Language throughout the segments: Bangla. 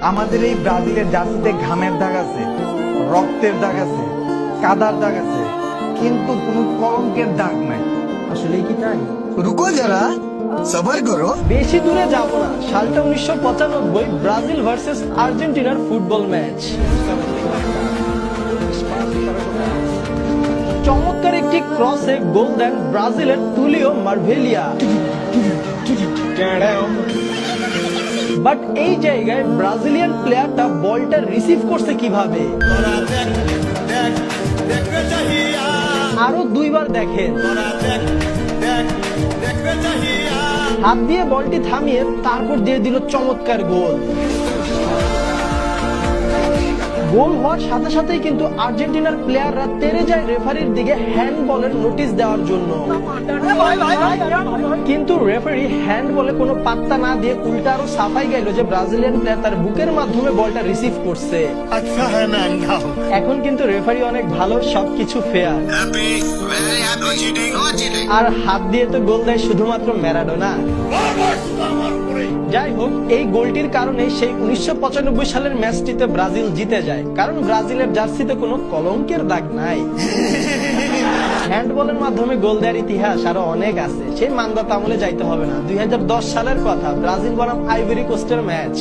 আমাদের এই ব্রাজিলের জার্সিতে ঘামের দাগ আছে, রক্তের দাগ আছে, কাদার দাগ আছে, কিন্তু কোনো কলঙ্কের দাগ নাই। আসলে কি তাই? रुको जरा सबर करो। বেশি দূরে যাব না, সালটা 1995, ব্রাজিল ভার্সেস আর্জেন্টিনার ফুটবল ম্যাচ। চমৎকার একটি ক্রসে গোল দেন ব্রাজিলের তুলিও মার্ভেলিয়া। বাট এই জায়গায় ব্রাজিলিয়ান প্লেয়ারটা বলটা রিসিভ করছে কিভাবে? আরো দুইবার দেখেন, হাত দিয়ে বলটি থামিয়ে তারপর দিয়ে দিল চমৎকার গোল। গোল হওয়ার সাথে সাথেই কিন্তু আর্জেন্টিনার প্লেয়াররা তেড়ে যায় রেফারির দিকে হ্যান্ডবলের নোটিশ দেওয়ার জন্য, কিন্তু রেফারি হ্যান্ডবলে কোনো পাত্তা না দিয়ে উল্টা আরো সাফাই গেল যে ব্রাজিলিয়ান প্লেয়ার তার বুকের মাধ্যমে বলটা রিসিভ করছে। এখন কিন্তু রেফারি অনেক ভালো, সবকিছু ফেয়ার। আর হাত দিয়ে তো গোল দেয় শুধুমাত্র ম্যারাডোনা। যাই হোক, এই গোলটির কারণে সেই 1995 সালের ম্যাচটিতে ব্রাজিল জিতে যায়, কারণ ব্রাজিলের জার্সিতে কোনো কলঙ্কের দাগ নাই। হ্যান্ডবলের মাধ্যমে গোল দেওয়ার ইতিহাস আরো অনেক আছে, সেই মানদাতা আমলে যাইতে হবে না। 2010 সালের কথা, ব্রাজিল বনাম আইভরি কোস্টের ম্যাচ।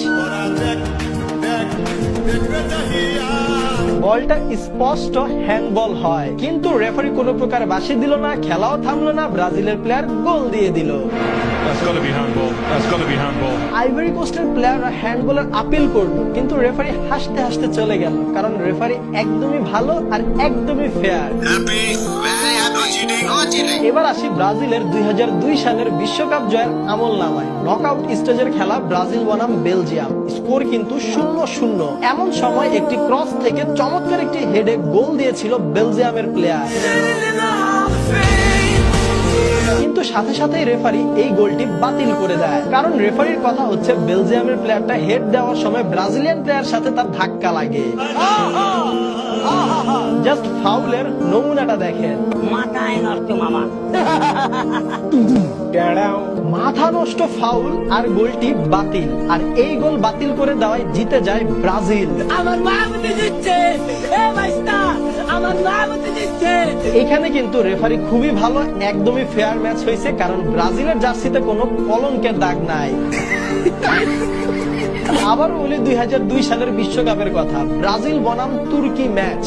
বলটা স্পষ্ট হ্যান্ডবল হয়, কিন্তু রেফারি কোনো প্রকার বাঁশি দিল না, খেলাও থামলো না, ব্রাজিলের প্লেয়ার গোল দিয়ে দিল। আইভরি কোস্টের প্লেয়াররা হ্যান্ডবলের আপিল করলো, কিন্তু রেফারি হাসতে হাসতে চলে গেল, কারণ রেফারি একদমই ভালো আর একদমই ফেয়ার। এবার আসি ব্রাজিলের 2002 সালের বিশ্বকাপ জয়ের আমল নামায়। নকআউট স্টেজের খেলা, ব্রাজিল বনাম বেলজিয়াম, স্কোর কিন্তু 0-0। এমন সময় একটি ক্রস থেকে চমৎকার একটি হেডে গোল দিয়েছিল বেলজিয়ামের প্লেয়ার, কিন্তু সাথে সাথেই রেফারি এই গোলটি বাতিল করে দেয়, কারণ রেফারির কথা হচ্ছে বেলজিয়ামের প্লেয়ারটা হেড দেওয়ার সময় ব্রাজিলিয়ান প্লেয়ার সাথে তার ধাক্কা লাগে। জাস্ট ফাউলের নমুনাটা দেখেন, মাথা নষ্ট ফাউল, আর গোলটি বাতিল। আর এই গোল বাতিল করে দেওয়ায় জিতে যায় ব্রাজিল। এখানে কিন্তু রেফারি খুবই ভালো, একদমই ফেয়ার ম্যাচ হয়েছে, কারণ ব্রাজিলের জার্সিতে কোনো কলঙ্কের দাগ নাই। আবার বলি 2002 সালের বিশ্বকাপের কথা, ব্রাজিল বনাম তুর্কি ম্যাচ।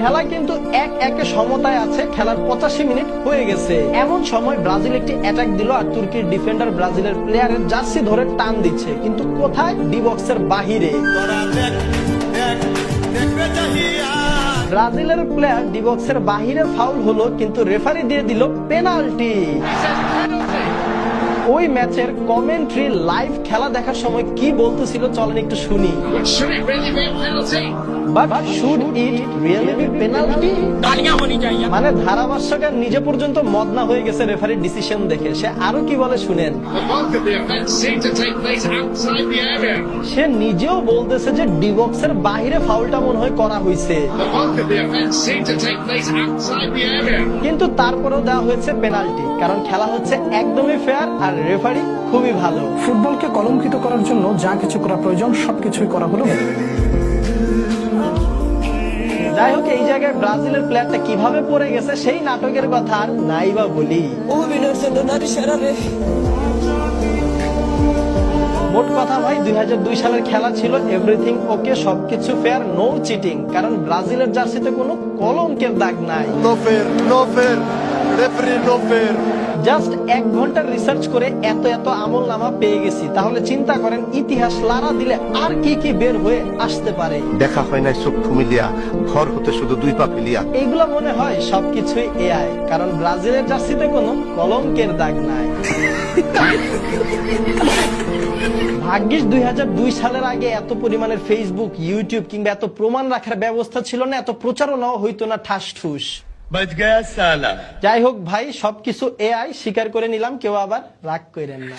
খেলা কিন্তু 1-1 সমতায় আছে, খেলার 85 মিনিট হয়ে গেছে। এমন সময় ব্রাজিল একটি অ্যাটাক দিল, আর তুর্কির ডিফেন্ডার ব্রাজিলের প্লেয়ারের জার্সি ধরে টান দিচ্ছে, কিন্তু কোথায়? ডি বক্সের বাহিরে। ব্রাজিলের প্লেয়ার ডি বক্সের বাহিরে ফাউল হলো, কিন্তু রেফারি দিয়ে দিল পেনাল্টি। ওই ম্যাচের কমেন্ট্রি লাইভ খেলা দেখার সময় কি বলতেছিল চলেন একটু শুনি। But should it really be penalty? মানে ধারাভাষ্যকার নিজে পর্যন্ত মদ না হয়ে গেছে রেফারির ডিসিশন দেখে। সে আরো কি বলে শুনেন। সে নিজেও বলতেছে যে ডি বক্সের বাইরে ফাউলটা মনে হয় করা হয়েছে, কিন্তু তারপরেও দেওয়া হয়েছে পেনাল্টি, কারণ খেলা হচ্ছে একদমই ফেয়ার আর রেফারি খুবই ভালো। ফুটবলকে কলঙ্কিত করার জন্য যা কিছু করা প্রয়োজন সবকিছুই করা হলো। যাই হোক, এই জায়গায় ব্রাজিলের প্লেয়ারটা কিভাবে পড়ে গেছে সেই নাটকের কথা আর নাই বা বলি। মোট কথা ভাই, 2002 সালের খেলা ছিল এভরিথিং ওকে, সবকিছু ফেয়ার, নো চিটিং, কারণ ব্রাজিলের জার্সিতে কোনো কলঙ্কের দাগ নাই। জাস্ট 1 ঘন্টার রিসার্চ করে এত আমল নামা পেয়ে গেছি, তাহলে চিন্তা করেন ইতিহাস লারা দিলে আর কি কি বের হয়ে আসতে পারে। দেখা হয় না চক্ষু মিলিয়া, ভর হতে শুধু 2 পা ফেলিয়া। এইগুলা মনে হয় সবকিছুই এআই, কারণ ব্রাজিলের জার্সিতে কোনো কলঙ্কের দাগ নাই। ভাগ্যিস 2002 সালের আগে এত পরিমাণের ফেসবুক, ইউটিউব কিংবা এত প্রমাণ রাখার ব্যবস্থা ছিল না, এত প্রচারণাও হইতো না ঠাস ঠুস। যাই হোক ভাই, সবকিছু এআই, স্বীকার করে নিলাম, কেউ আবার রাগ করেন না।